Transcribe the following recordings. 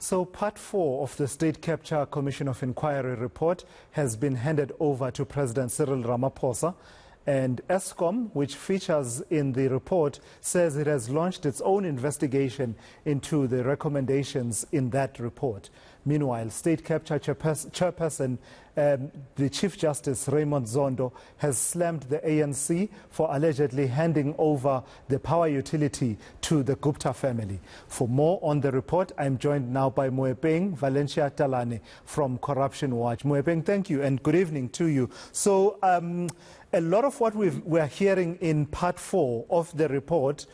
So part 4 of the State Capture Commission of Inquiry report has been handed over to President Cyril Ramaphosa, and Eskom, which features in the report, says it has launched its own investigation into the recommendations in that report. Meanwhile, State Capture Chairperson, the Chief Justice Raymond Zondo, has slammed the ANC for allegedly handing over the power utility to the Gupta family. For more on the report, I'm joined now by Moepeng Valencia Talane from Corruption Watch. Moepeng, thank you and good evening to you. So, a lot of what we're hearing in part 4 of the report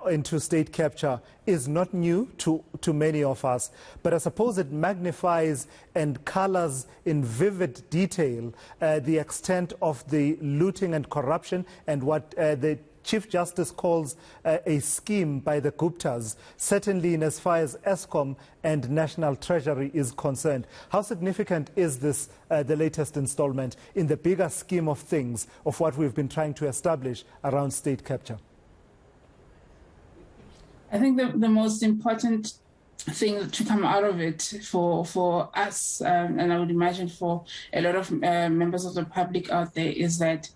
into state capture is not new to many of us, but I suppose it magnifies and colors in vivid detail the extent of the looting and corruption and what the Chief Justice calls a scheme by the Guptas, certainly in as far as Eskom and National Treasury is concerned. How significant is this, the latest installment, in the bigger scheme of things of what we've been trying to establish around state capture? I think the most important thing to come out of it for us, and I would imagine for a lot of members of the public out there, is that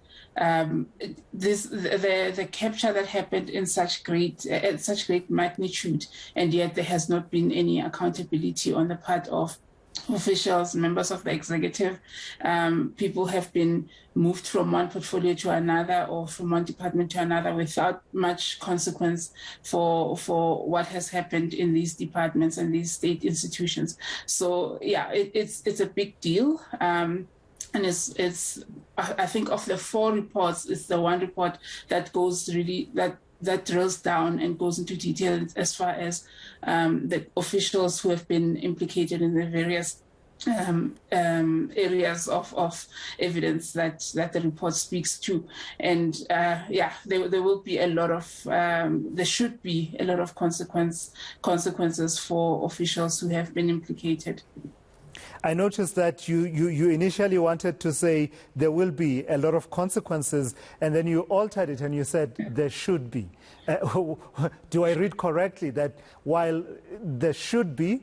the capture that happened in such great magnitude, and yet there has not been any accountability on the part of officials, members of the executive. People have been moved from one portfolio to another or from one department to another without much consequence for what has happened in these departments and these state institutions. So yeah, it's a big deal. And it's I think of the 4 reports, it's the one report that goes really that drills down and goes into detail as far as the officials who have been implicated in the various areas of evidence that the report speaks to. And yeah, there will be a lot of there should be a lot of consequences for officials who have been implicated. I noticed that you initially wanted to say there will be a lot of consequences, and then you altered it and you said there should be. Do I read correctly that while there should be,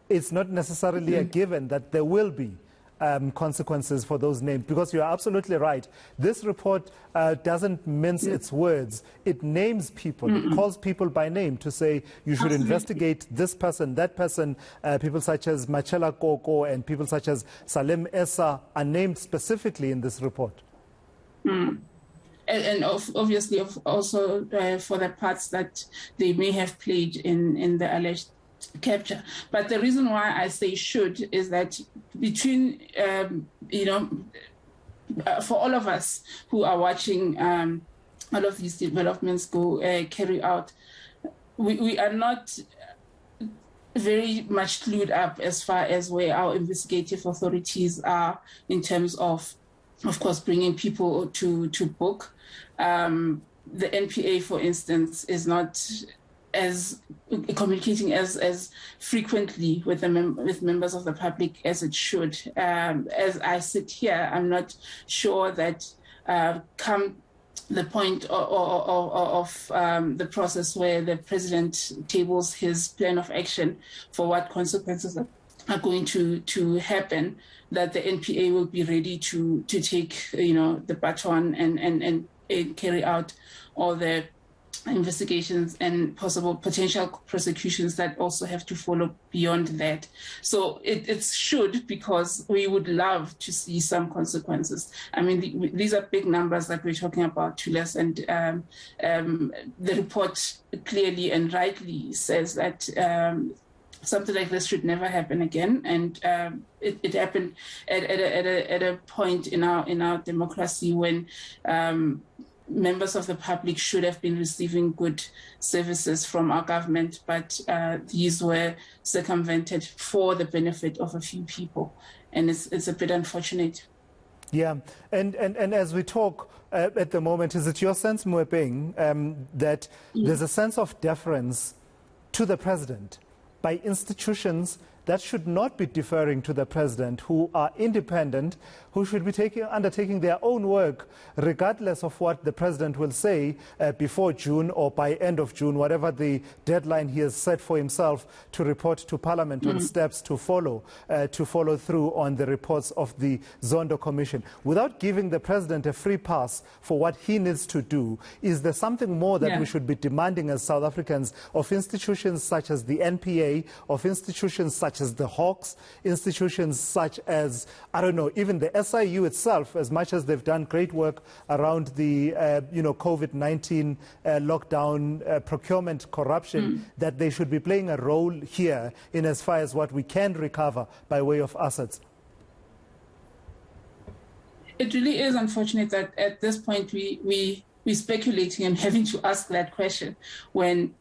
it's not necessarily a given that there will be consequences for those named? Because you are absolutely right. This report doesn't mince its words. It names people. It calls people by name to say you should investigate this person, that person. People such as Machela Koko and people such as Salem Essa are named specifically in this report. And obviously also for the parts that they may have played in the alleged capture. But the reason why I say should is that between, for all of us who are watching all of these developments carry out, we are not very much clued up as far as where our investigative authorities are in terms of course, bringing people to book. The NPA, for instance, is not as communicating as frequently with with members of the public as it should. As I sit here, I'm not sure that come the point of the process where the president tables his plan of action for what consequences are going to happen, that the NPA will be ready to take the baton and carry out all the investigations and potential prosecutions that also have to follow beyond that. So it should, because we would love to see some consequences. I mean, these are big numbers that we're talking about, Julius, and the report clearly and rightly says that something like this should never happen again, and it happened at a point in our democracy when members of the public should have been receiving good services from our government, but these were circumvented for the benefit of a few people, and it's a bit unfortunate. Yeah, and as we talk at the moment, is it your sense, Moepeng, that there's a sense of deference to the president by institutions that should not be deferring to the president, who are independent, who should be undertaking their own work, regardless of what the president will say before June or by end of June, whatever the deadline he has set for himself to report to Parliament on steps to follow through on the reports of the Zondo Commission. Without giving the president a free pass for what he needs to do, is there something more that we should be demanding as South Africans of institutions such as the NPA, of institutions such as the Hawks, institutions such as, I don't know, even the SIU itself, as much as they've done great work around the COVID-19 lockdown, procurement, corruption, that they should be playing a role here in as far as what we can recover by way of assets? It really is unfortunate that at this point we're speculating and having to ask that question when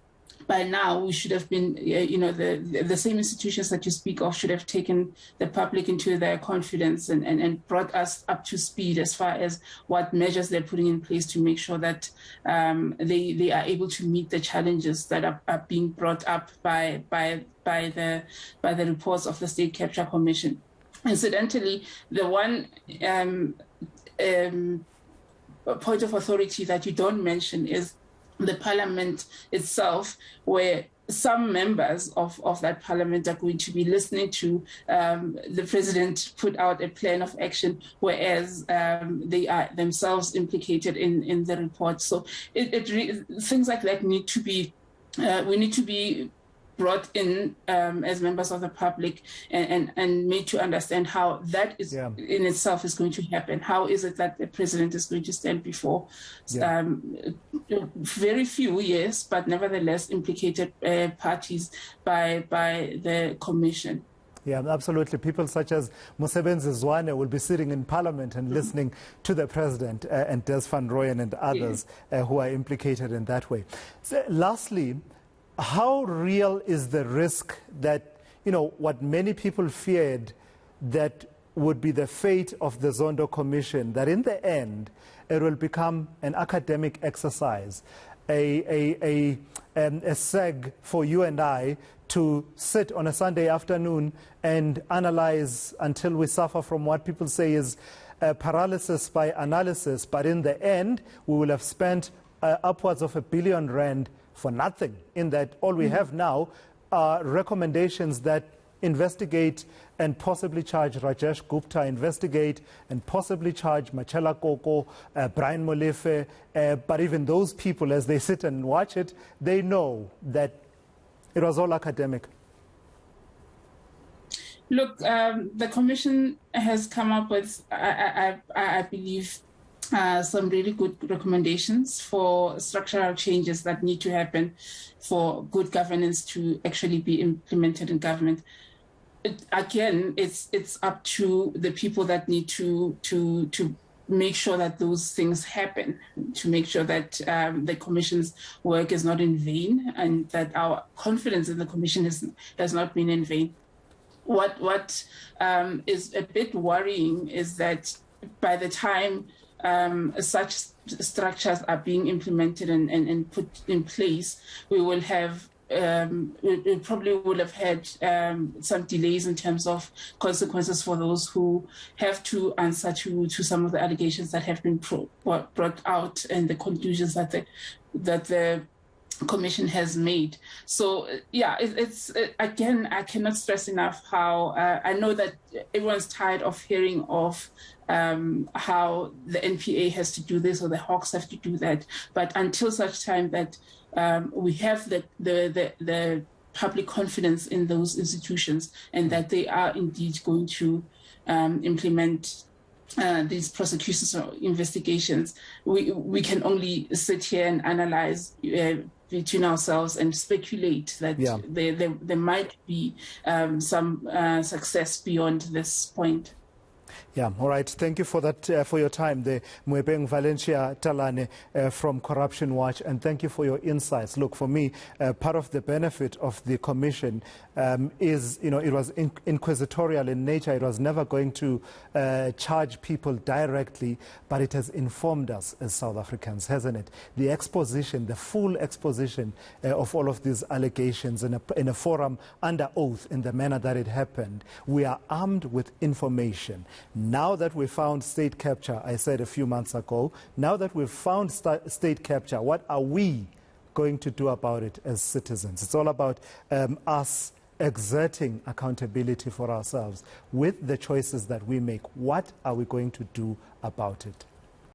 by now we should have been, the same institutions that you speak of should have taken the public into their confidence and brought us up to speed as far as what measures they're putting in place to make sure that they are able to meet the challenges that are being brought up by the reports of the State Capture Commission. Incidentally, the one point of authority that you don't mention is the Parliament itself, where some members of that Parliament are going to be listening to the President put out a plan of action, whereas they are themselves implicated in the report. So things like that need to be, we need to be brought in as members of the public and made to understand how that is in itself is going to happen. How is it that the president is going to stand before very few, yes, but nevertheless implicated parties by the commission? Yeah, absolutely. People such as Moepeng Zwane will be sitting in Parliament and listening to the President and Des van Rooyen and others who are implicated in that way. So, lastly, how real is the risk that, what many people feared that would be the fate of the Zondo Commission, that in the end it will become an academic exercise, a seg for you and I to sit on a Sunday afternoon and analyze until we suffer from what people say is paralysis by analysis, but in the end we will have spent upwards of R1 billion for nothing, in that all we have now are recommendations that investigate and possibly charge Rajesh Gupta, investigate and possibly charge Machela Koko, Brian Molefe, but even those people, as they sit and watch it, they know that it was all academic. Look, the Commission has come up with, I believe, some really good recommendations for structural changes that need to happen for good governance to actually be implemented in government. Again, it's up to the people that need to make sure that those things happen, to make sure that the Commission's work is not in vain and that our confidence in the Commission has not been in vain. What is a bit worrying is that by the time such structures are being implemented and put in place, we will have we probably would have had some delays in terms of consequences for those who have to answer to some of the allegations that have been brought out and the conclusions that the Commission has made. So it's again, I cannot stress enough how I know that everyone's tired of hearing of how the NPA has to do this or the Hawks have to do that, but until such time that we have the public confidence in those institutions and that they are indeed going to implement these prosecutions or investigations, we can only sit here and analyze between ourselves and speculate that there might be some success beyond this point. Yeah, all right. Thank you for that, for your time, the Moepeng Valencia Talane from Corruption Watch, and thank you for your insights. Look, for me, part of the benefit of the Commission it was inquisitorial in nature. It was never going to charge people directly, but it has informed us as South Africans, hasn't it? The exposition, the full exposition of all of these allegations in a forum under oath in the manner that it happened. We are armed with information. Now that we found state capture, I said a few months ago, now that we've found state capture, what are we going to do about it as citizens? It's all about us exerting accountability for ourselves with the choices that we make. What are we going to do about it?